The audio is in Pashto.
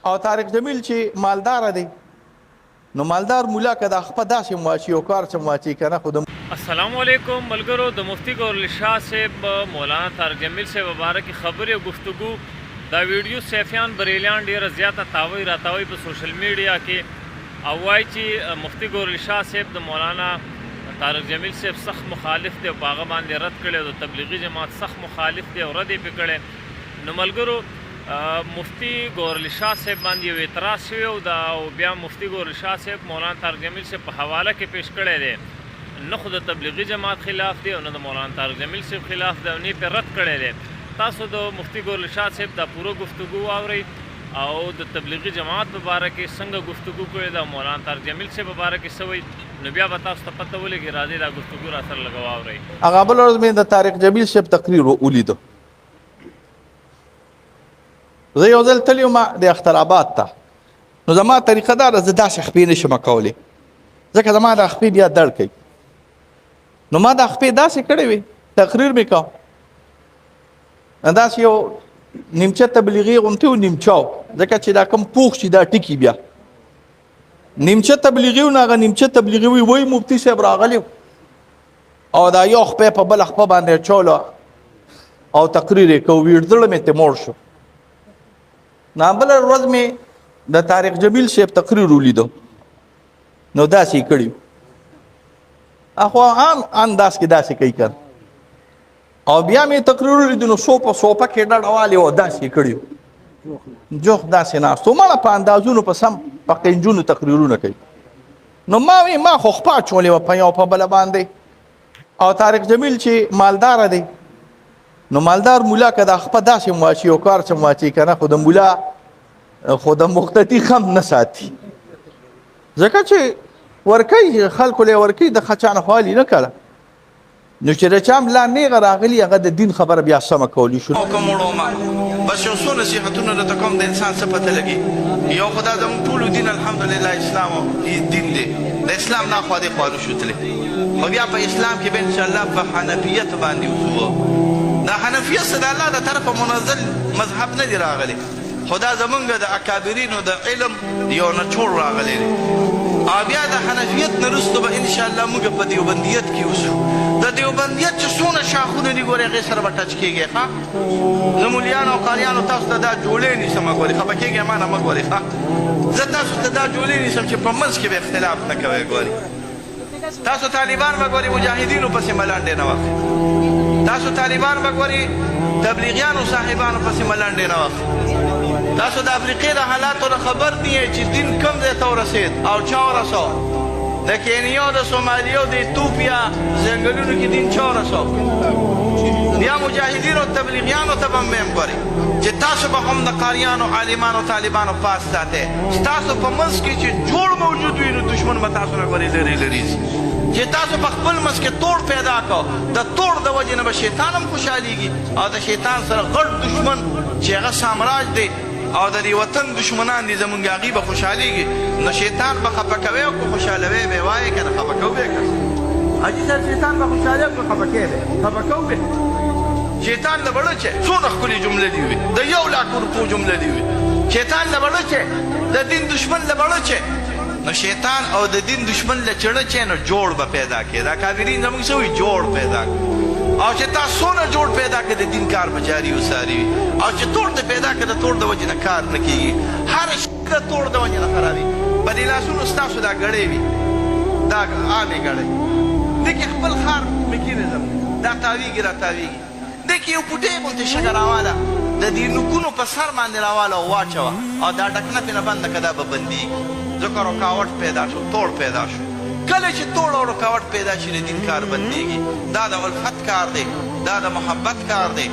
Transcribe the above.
او طارق جمیل چې مالدار دی نو مالدار مولا که د خپه داسې مواچي او کار څه مواچي که نه خو د السلام علیکم ملګرو د مفتی ګورل شاه صاحب مولانا طارق جمیل صاحب مبارک خبرې او گفتگو دا ویډیو سیفیان بریلیان ډیره زیاته تاوی راتاوی په سوشل میډیا کې او وایي چې مفتی ګورل شاه صاحب د مولانا طارق جمیل صاحب سخت مخالف دی او په هغه باندې رد کړی او د تبلیغي جماعت سخت مخالف دی او رد یې پې کړی. نو ملګرو مفتی ګورل شاه صاحب باندې یو اعتراض شوی او دا او بیا مفتی ګورل شاه صاحب مولانا طارق جمیل صاحب په حواله کې پیش کړی دی نه خو د تبلیغي جماعت خلاف دی او نه د مولانا طارق جمیل صاحب خلاف دی او نه پې رد کړی دی. تاسو د مفتی ګورل شاه صاحب دا پوره گفتگو واورئ او د تبلیغي جماعت په باره کې څنګه گفتگو کړې ده مولانا طارق جمیل صاحب په باره کې څه وایي نو بیا به تاسو ته پته ولګي راځئ دا گفتگو را سره لږ واورئ. هغه بله ورځ مې د طارق جمیل صاحب تقریر ولیده. زه یو ځل تللی وم د اخترآباد ته نو زما طریقه دا ده زه داسې خپې نشم کولی ځکه زما دا خپې بیا درد کوي. نو ما دا خپې داسې کړې وې تقریر مې کوم داسې یو نیمچه تبلیغي غوندې و نیمچه ځکه چې دا کوم پوخ شي دا ټکي بیا نیمچه تبلیغي و نو هغه نیمچه تبلیغي وایي مفتي صاحب راغلی او دا یو خپې په بله خپه باندې اچوله او تقریر یې کوو ویړ زړه مې ترې موړ شو. نو بله ورځ مې د طارق جمیل صاحب تقریر ولیدو نو داسې یې کړي اخو عام انداز کې داسې کوي که او بیا مې تقریر ولیدو نو سوپه کې ډډه والې وه داسې یې کړي جوخ داسې ناست و مړه په اندازونو په سم په قنجونو تقریرونه کوي. نو ما وی ما خو خپه اچولې وه په یو په بله باندې او طارق جمیل چې مالداره دی نو مالدار مولا که د خپه داسې مواچي او کار څه مواچي که نه خو د مولا خو د مختطي خم نه ساتي ځکه چې ورکوي خلکو له ورکوي د ښه چا نه خوالي نه کړه نو چې د چا ملا نیغه راغلي هغه د دین خبره بیا سمه کولی شو. بس یو څو نصیحتونه درته کوم د انسان څه پته لګي یو خو دا زموږ ټولو دین الحمدلله اسلام دین دی د اسلام نه خوا دې خوا نشوتلی خو بیا په اسلام کې به انشاءالله په حنفیت باندې وځو. دا حنفیت څه د الله د طرفه منزل مذهب نه دی راغلی خو دا زمونږ د اکابرینو د علم یو نچوړ راغلی دی او بیا د حنفیت نه وروسته به انشاءالله موږ په دیوبندیت کې اوسو. د دیوبندیت چې څونه شاخونه دي ګورې هغې سره به ټچ کېږي ښه زه مولیانو او قاریانو تاسو ته دا جوړې نیسم ګورې خفه کېږئ ما نه مه ګورې ښه زه تاسو ته دا جوړې نیسم چې په منځ کې به اختلاف نه کوئ ګورې تاسو طالبان به ګورې مجاهدینو پسې ملنډې نه واخلئ تاسو طالبان به ګورې تبلیغیانو صاحبانو پسې ملنډې نه واخلئ تاسو د افریقې د حالاتو نه خبر نه یې چې دین کوم ځای ته ورسېد او چا ورسو د کینیا د سومالیا د ایتوپیا ځنګلونو کې دین چا ورسو بیا مجاهدینو تبلیغیانو ته به هم ګورئ چې تاسو به هم د قاریانو عالمانو طالبانو پاس ساتئ ستاسو په منځ کې چې جوړ موجود وي نو دشمن به تاسو نه ګورئ لرې لرې ځي چې تاسو په خپل منځ کې توړ پیدا کو د توړ د وجې نه به شیطان هم خوشحالېږي او د شیطان سره غټ دشمن چې هغه سامراج دی او د دې وطن دشمنان دي زمونږ هغې به خوشحالېږي نو شیطان به خفه کوی او که خوشحالوی به یې وایې که نه خفه کوو به یې که حاجي صاحب شیطان به خوشحالوي او که خفه کوی به خفه کوو به شیطان له بړه چې څونه ښکلې جمله دي وي د 1,00,000 روپو جمله دي وي شیطان له بړه چې د دین دشمن له بړه چې نو شیطان او د دین دشمن له چړه چې نو جوړ به پیدا کړي دا کافرین زموږ څه وایي جوړ پیدا کړي او چې تا څونه جوړ پیدا کړي د دین کار به جاري وساري وي او چې توړ دې پیدا کړي د توړ د وجې نه کار نه کېږي هر شي د توړ د وجې نه خرابي په دې لاسونو ستاسو دا ګړۍ وي دا عامې ګړۍ دې کې خپل خار میکینزم دا تاویږي را تاویږي دې کې یو پوټۍ غوندې شګه راواله د دې نوکونو په سر باندې راواله او واچوه او دا ډکنه پې نه بنده که دا به بندېږي ځکه رکاوټ پیدا شو توړ پیدا شو کله چې توړ او رکاوټ پیدا شي د دین کار بندېږي دا د الفت کار دی دا د محبت کار دی